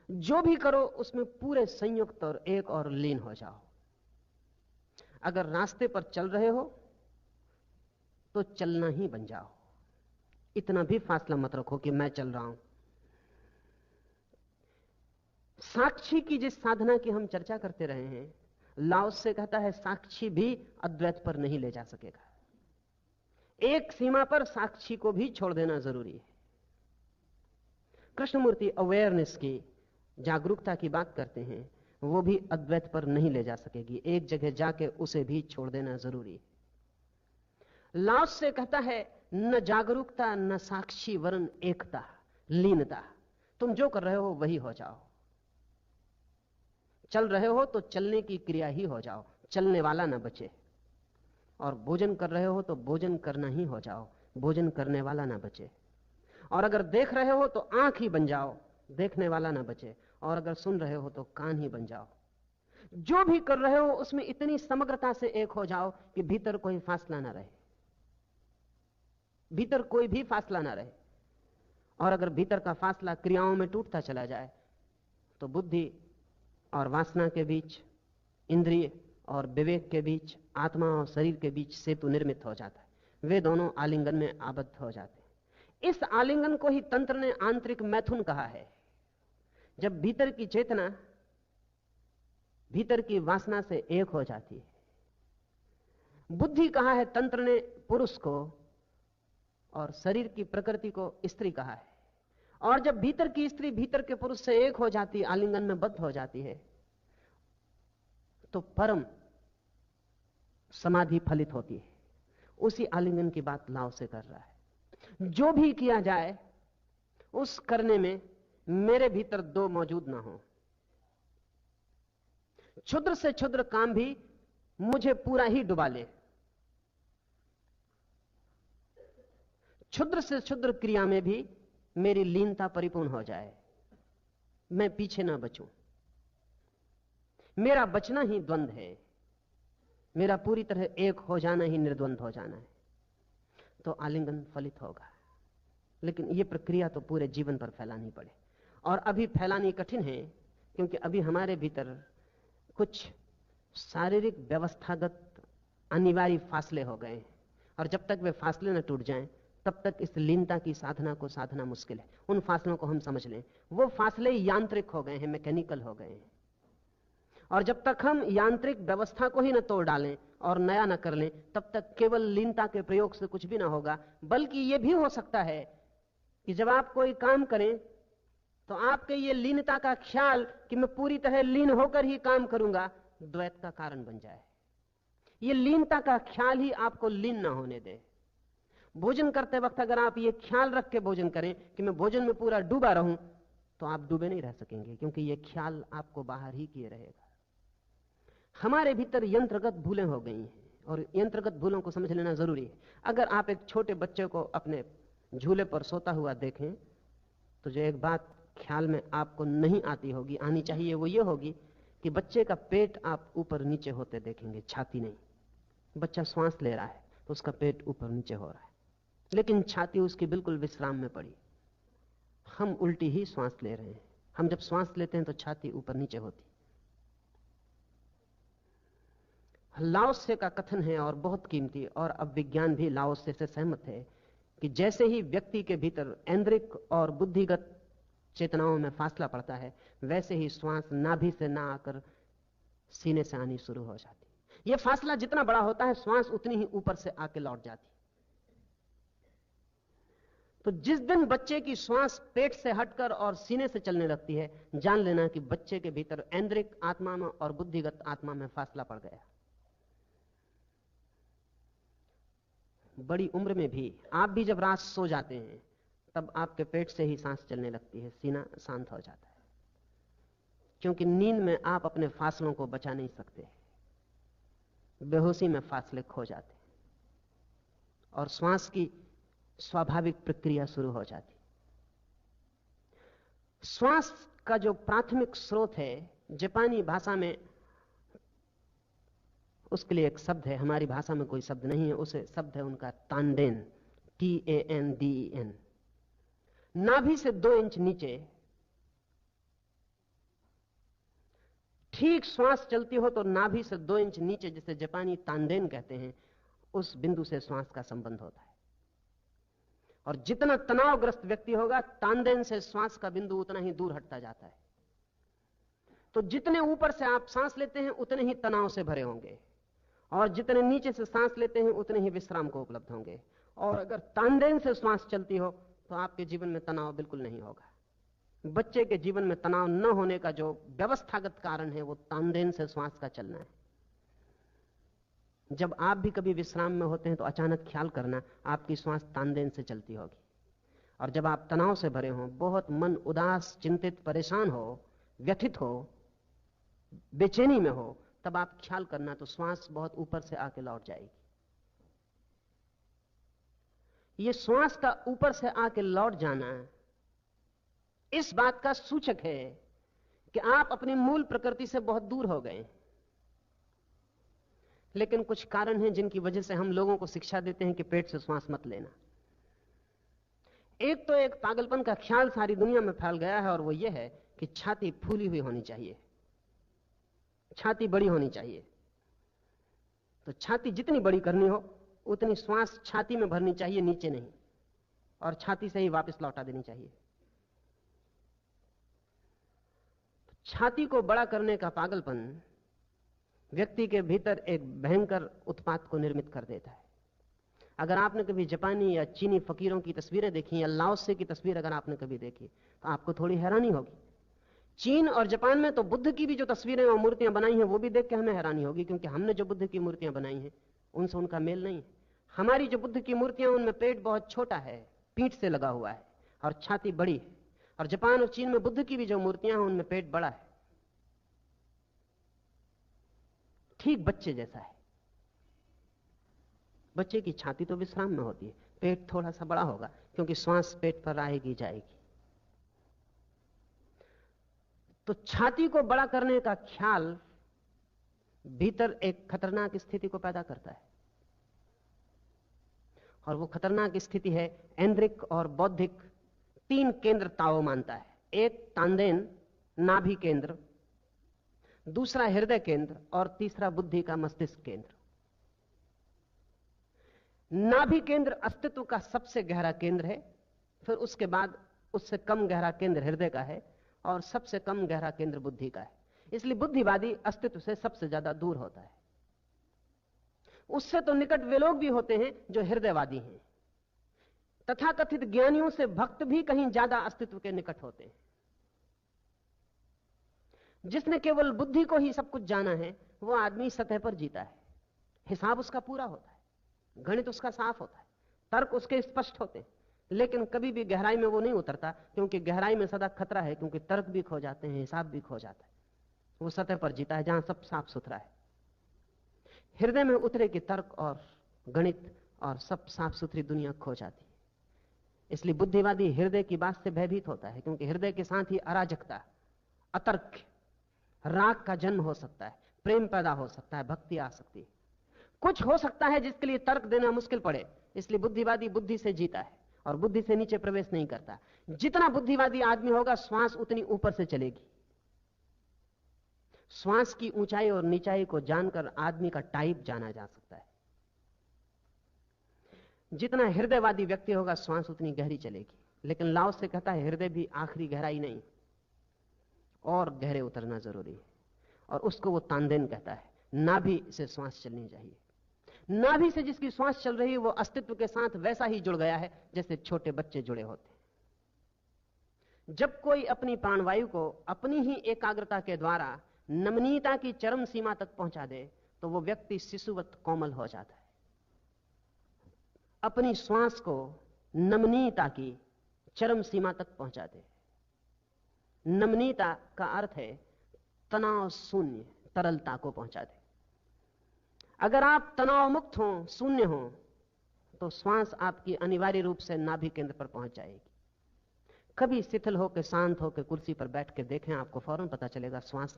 जो भी करो उसमें पूरे संयुक्त और एक और लीन हो जाओ। अगर रास्ते पर चल रहे हो तो चलना ही बन जाओ। इतना भी फासला मत रखो कि मैं चल रहा हूं। साक्षी की जिस साधना की हम चर्चा करते रहे हैं, लाओस से कहता है साक्षी भी अद्वैत पर नहीं ले जा सकेगा। एक सीमा पर साक्षी को भी छोड़ देना जरूरी है। कृष्णमूर्ति अवेयरनेस की, जागरूकता की बात करते हैं, वो भी अद्वैत पर नहीं ले जा सकेगी। एक जगह जाके उसे भी छोड़ देना जरूरी है। लाओस से कहता है न जागरूकता न साक्षी वरन एकता, लीनता। तुम जो कर रहे हो वही हो जाओ। चल रहे हो तो चलने की क्रिया ही हो जाओ, चलने वाला ना बचे। और भोजन कर रहे हो तो भोजन करना ही हो जाओ, भोजन करने वाला ना बचे। और अगर देख रहे हो तो आंख ही बन जाओ, देखने वाला ना बचे। और अगर सुन रहे हो तो कान ही बन जाओ। जो भी कर रहे हो उसमें इतनी समग्रता से एक हो जाओ कि भीतर कोई फासला ना रहे, भीतर कोई भी फासला ना रहे। और अगर भीतर का फासला क्रियाओं में टूटता चला जाए तो बुद्धि और वासना के बीच, इंद्रिय और विवेक के बीच, आत्मा और शरीर के बीच सेतु निर्मित हो जाता है। वे दोनों आलिंगन में आबद्ध हो जाते हैं। इस आलिंगन को ही तंत्र ने आंतरिक मैथुन कहा है। जब भीतर की चेतना भीतर की वासना से एक हो जाती है। बुद्धि कहा है तंत्र ने पुरुष को, और शरीर की प्रकृति को स्त्री कहा है। और जब भीतर की स्त्री भीतर के पुरुष से एक हो जाती है, आलिंगन में बद्ध हो जाती है, तो परम समाधि फलित होती है। उसी आलिंगन की बात लाओ से कर रहा है। जो भी किया जाए उस करने में मेरे भीतर दो मौजूद ना हो। क्षुद्र से क्षुद्र काम भी मुझे पूरा ही डुबा ले, क्षुद्र से क्षुद्र क्रिया में भी मेरी लीनता परिपूर्ण हो जाए, मैं पीछे ना बचूं। मेरा बचना ही द्वंद है, मेरा पूरी तरह एक हो जाना ही निर्द्वंद हो जाना है, तो आलिंगन फलित होगा। लेकिन यह प्रक्रिया तो पूरे जीवन पर फैलानी पड़े। और अभी फैलानी कठिन है, क्योंकि अभी हमारे भीतर कुछ शारीरिक व्यवस्थागत अनिवार्य फासले हो गए हैं। और जब तक वे फासले न टूट जाएं तब तक इस लीनता की साधना को साधना मुश्किल है। उन फासलों को हम समझ लें, वो फासले यांत्रिक हो गए हैं, मैकेनिकल हो गए हैं। और जब तक हम यांत्रिक व्यवस्था को ही न तोड़ डालें और नया न कर लें, तब तक केवल लीनता के प्रयोग से कुछ भी ना होगा। बल्कि यह भी हो सकता है कि जब आप कोई काम करें तो आपके ये लीनता का ख्याल कि मैं पूरी तरह लीन होकर ही काम करूंगा, द्वैत का कारण बन जाए। ये लीनता का ख्याल ही आपको लीन ना होने दे। भोजन करते वक्त अगर आप ये ख्याल रख के भोजन करें कि मैं भोजन में पूरा डूबा रहूं, तो आप डूबे नहीं रह सकेंगे, क्योंकि ये ख्याल आपको बाहर ही किए रहेगा। हमारे भीतर यंत्रगत भूलें हो गई हैं, और यंत्रगत भूलों को समझ लेना जरूरी है। अगर आप एक छोटे बच्चे को अपने झूले पर सोता हुआ देखें, तो जो एक बात ख्याल में आपको नहीं आती होगी, आनी चाहिए, वो ये होगी कि बच्चे का पेट आप ऊपर नीचे होते देखेंगे, छाती नहीं। बच्चा श्वास ले रहा है तो उसका पेट ऊपर नीचे हो रहा है, लेकिन छाती उसकी बिल्कुल विश्राम में पड़ी। हम उल्टी ही श्वास ले रहे हैं। हम जब श्वास लेते हैं तो छाती ऊपर नीचे होती। लाओसे का कथन है, और बहुत कीमती, और अब विज्ञान भी लाओसे से सहमत है, कि जैसे ही व्यक्ति के भीतर ऐन्द्रिक और बुद्धिगत चेतनाओं में फासला पड़ता है, वैसे ही श्वास नाभि से ना आकर सीने से आनी शुरू हो जाती। यह फासला जितना बड़ा होता है, श्वास उतनी ही ऊपर से आके लौट जाती। तो जिस दिन बच्चे की श्वास पेट से हटकर और सीने से चलने लगती है, जान लेना कि बच्चे के भीतर ऐन्द्रिक आत्मा में और बुद्धिगत आत्मा में फासला पड़ गया। बड़ी उम्र में भी आप भी जब रात सो जाते हैं, तब आपके पेट से ही सांस चलने लगती है, सीना शांत हो जाता है, क्योंकि नींद में आप अपने फासलों को बचा नहीं सकते। बेहोशी में फासले खो जाते और श्वास की स्वाभाविक प्रक्रिया शुरू हो जाती। श्वास का जो प्राथमिक स्रोत है, जापानी भाषा में उसके लिए एक शब्द है, हमारी भाषा में कोई शब्द नहीं है, उसे शब्द है उनका तांडेन, TANDEN। नाभि से 2 इंच नीचे ठीक श्वास चलती हो तो नाभि से 2 इंच नीचे, जिसे जापानी तांदेन कहते हैं, उस बिंदु से श्वास का संबंध होता है। और जितना तनावग्रस्त व्यक्ति होगा, तांदेन से श्वास का बिंदु उतना ही दूर हटता जाता है। तो जितने ऊपर से आप सांस लेते हैं उतने ही तनाव से भरे होंगे, और जितने नीचे से सांस लेते हैं उतने ही विश्राम को उपलब्ध होंगे। और अगर तांदेन से श्वास चलती हो तो आपके जीवन में तनाव बिल्कुल नहीं होगा। बच्चे के जीवन में तनाव न होने का जो व्यवस्थागत कारण है वो तांदेन से श्वास का चलना है। जब आप भी कभी विश्राम में होते हैं तो अचानक ख्याल करना आपकी श्वास तांदेन से चलती होगी। और जब आप तनाव से भरे हों, बहुत मन उदास, चिंतित, परेशान हो, व्यथित हो, बेचैनी में हो, तब आप ख्याल करना तो श्वास बहुत ऊपर से आके लौट जाएगी। यह श्वास का ऊपर से आके लौट जाना इस बात का सूचक है कि आप अपनी मूल प्रकृति से बहुत दूर हो गए। लेकिन कुछ कारण हैं जिनकी वजह से हम लोगों को शिक्षा देते हैं कि पेट से श्वास मत लेना। एक तो एक पागलपन का ख्याल सारी दुनिया में फैल गया है, और वो ये है कि छाती फूली हुई होनी चाहिए, छाती बड़ी होनी चाहिए। तो छाती जितनी बड़ी करनी हो उतनी श्वास छाती में भरनी चाहिए, नीचे नहीं, और छाती से ही वापस लौटा देनी चाहिए। छाती को बड़ा करने का पागलपन व्यक्ति के भीतर एक भयंकर उत्पात को निर्मित कर देता है। अगर आपने कभी जापानी या चीनी फकीरों की तस्वीरें देखी, या लाओसे की तस्वीर अगर आपने कभी देखी, तो आपको थोड़ी हैरानी होगी। चीन और जापान में तो बुद्ध की भी जो तस्वीरें और मूर्तियां बनाई हैं वो भी देख के हमें हैरानी होगी, क्योंकि हमने जो बुद्ध की मूर्तियां बनाई हैं उनसे उनका मेल नहीं है। हमारी जो बुद्ध की मूर्तियां, उनमें पेट बहुत छोटा है, पीठ से लगा हुआ है, और छाती बड़ी है। और जापान और चीन में बुद्ध की भी जो मूर्तियां हैं उनमें पेट बड़ा है, ठीक बच्चे जैसा है। बच्चे की छाती तो विश्राम में होती है, पेट थोड़ा सा बड़ा होगा क्योंकि श्वास पेट पर आएगी जाएगी। तो छाती को बड़ा करने का ख्याल भीतर एक खतरनाक स्थिति को पैदा करता है, और वो खतरनाक स्थिति है एंद्रिक और बौद्धिक 3 केंद्र ताओ मानता है। एक तांदेन नाभि केंद्र, दूसरा हृदय केंद्र, और तीसरा बुद्धि का मस्तिष्क केंद्र। नाभि केंद्र अस्तित्व का सबसे गहरा केंद्र है, फिर उसके बाद उससे कम गहरा केंद्र हृदय का है, और सबसे कम गहरा केंद्र बुद्धि का है। इसलिए बुद्धिवादी अस्तित्व से सबसे ज्यादा दूर होता है। उससे तो निकट वे लोग भी होते हैं जो हृदयवादी हैं। तथाकथित ज्ञानियों से भक्त भी कहीं ज्यादा अस्तित्व के निकट होते हैं। जिसने केवल बुद्धि को ही सब कुछ जाना है वो आदमी सतह पर जीता है, हिसाब उसका पूरा होता है, गणित उसका साफ होता है, तर्क उसके स्पष्ट होते हैं, लेकिन कभी भी गहराई में वो नहीं उतरता, क्योंकि गहराई में सदा खतरा है, क्योंकि तर्क भी खो जाते हैं, हिसाब भी खो जाता है। वो सतह पर जीता है जहां सब साफ सुथरा है। हृदय में उतरे कि तर्क और गणित और सब साफ सुथरी दुनिया खो जाती है। इसलिए बुद्धिवादी हृदय की बात से भयभीत होता है, क्योंकि हृदय के साथ ही अराजकता, अतर्क, राग का जन्म हो सकता है, प्रेम पैदा हो सकता है, भक्ति आ सकती है, कुछ हो सकता है जिसके लिए तर्क देना मुश्किल पड़े। इसलिए बुद्धिवादी बुद्धि से जीता है और बुद्धि से नीचे प्रवेश नहीं करता। जितना बुद्धिवादी आदमी होगा श्वास उतनी ऊपर से चलेगी। श्वास की ऊंचाई और नीचाई को जानकर आदमी का टाइप जाना जा सकता है। जितना हृदयवादी व्यक्ति होगा श्वास उतनी गहरी चलेगी। लेकिन लाओ से कहता है हृदय भी आखिरी गहराई नहीं, और गहरे उतरना जरूरी है, और उसको वो तांदेन कहता है। नाभि से श्वास चलनी चाहिए। नाभि से जिसकी श्वास चल रही है वो अस्तित्व के साथ वैसा ही जुड़ गया है जैसे छोटे बच्चे जुड़े होते हैं। जब कोई अपनी प्राणवायु को अपनी ही एकाग्रता के द्वारा नमनीयता की चरम सीमा तक पहुंचा दे तो वो व्यक्ति शिशुवत कोमल हो जाता है। अपनी श्वास को नमनीयता की चरम सीमा तक पहुंचा दे। नमनीयता का अर्थ है तनाव शून्य तरलता को पहुंचा दे। अगर आप तनाव मुक्त हो, शून्य हो, तो श्वास आपकी अनिवार्य रूप से नाभि केंद्र पर पहुंच जाएगी। कभी शिथिल होकर शांत होकर कुर्सी पर बैठ के देखें, आपको फौरन पता चलेगा श्वास